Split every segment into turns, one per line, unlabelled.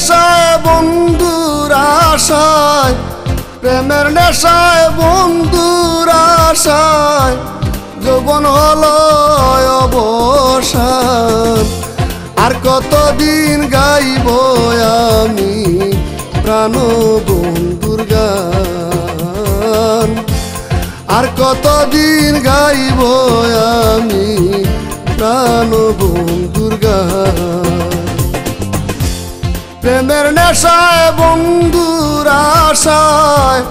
নেশায় বন্ধুর আশায়, প্রেমের নেশায় বন্ধুর আশায় যৌবন হলো অবসান। আর কতদিন গাইব আমি প্রাণ বন্ধুর গান, আর কতদিন গাইব আমি প্রাণ বন্ধুর গান। প্রেমের নেশায় বন্ধুর আশায়,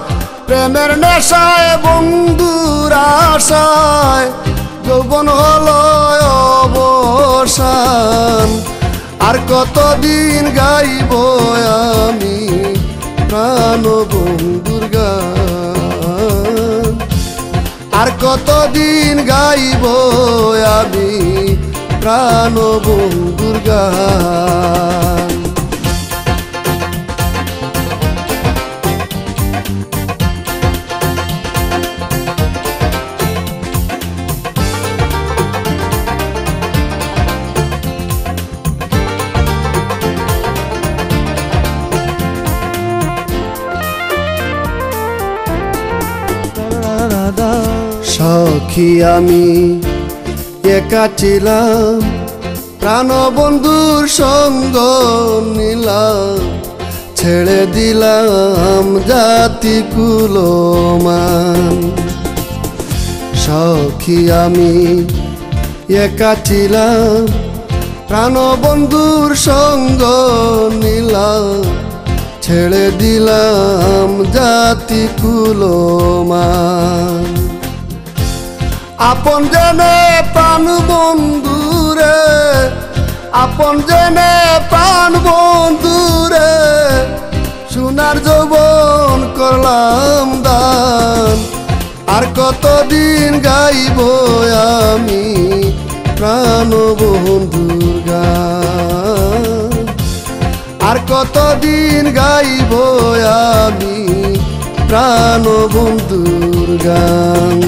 প্রেমের নেশায় বন্ধুর আশায় যৌবন হলো অবসান। আর কতদিন গাইব আমি প্রাণ বন্ধুর গান, আর কতদিন গাইব আমি প্রাণ বন্ধুর গান। সখী আমি একা ছিলাম, প্রাণ বন্ধুর সঙ্গ নিলাম, ছেড়ে দিলাম জাতি কুলমান। সখী আমি একা ছিলাম, প্রাণ বন্ধুর সঙ্গ নিলাম, ছেড়ে দিলাম জাতি কুলমান। আপন জেনে প্রাণ বন্ধুরে, আপন জেনে প্রাণ বন্ধুরে সোনার যৌবন করলাম দান। আর কতদিন গাইব আমি প্রাণ বন্ধুর গান, আর কতদিন গাইব আমি প্রাণ বন্ধুর গান।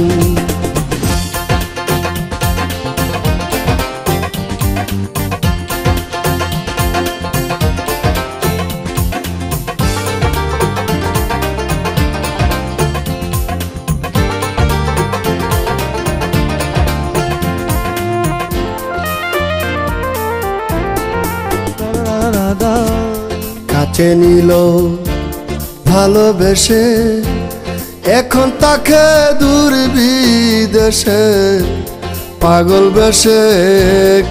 কাছে নিল ভালোবেসে, এখন তাকে দূর বিদেশে, পাগল বেশে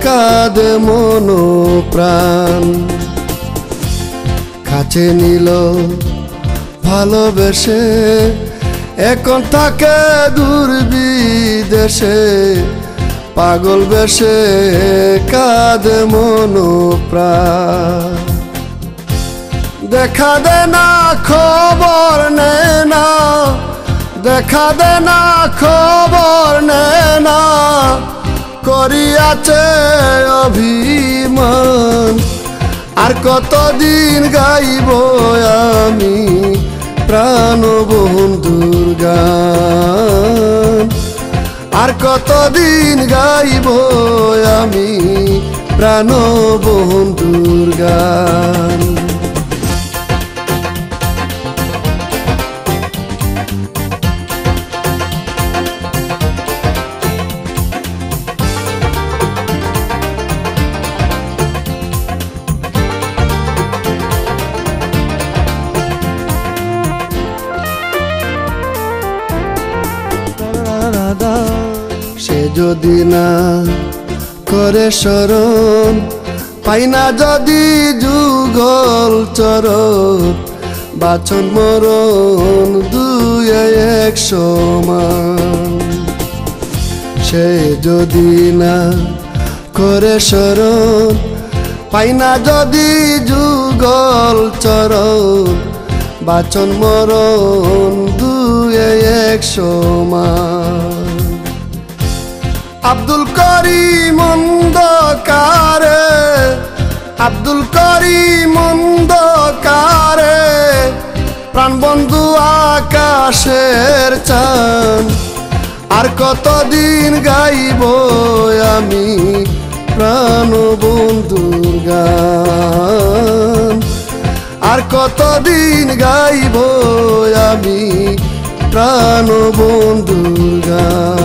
কাঁদে মন প্রাণ। কাছে নিল ভালোবেসে, এখন তাকে দূর বিদেশে, পাগল বেশে কাঁদে মন প্রাণ। দেখা দে না খবর নে না, দেখা দে না খবর নে না, করিয়াছে অভিমান। আর কতদিন গাইব আমি প্রাণ বন্ধুর গান, আর কতদিন গাইব আমি প্রাণ বন্ধুর গান। সে যদি না করে স্মরণ, পাই না যদি যুগল চরণ, বাঁচন মরণ দুই এক সমান। সে যদি না করে স্মরণ, পাই না যদি যুগল চরণ, বাঁচন মরণ দুই এক সমান। আব্দুল করিম অন্ধকারে, আব্দুল করিম অন্ধকারে, প্রাণবন্ধু আকাশের চাঁদ। আর কতদিন গাইব আমি প্রাণ বন্ধুর গান, আর কতদিন গাইব আমি প্রাণ বন্ধুর গান।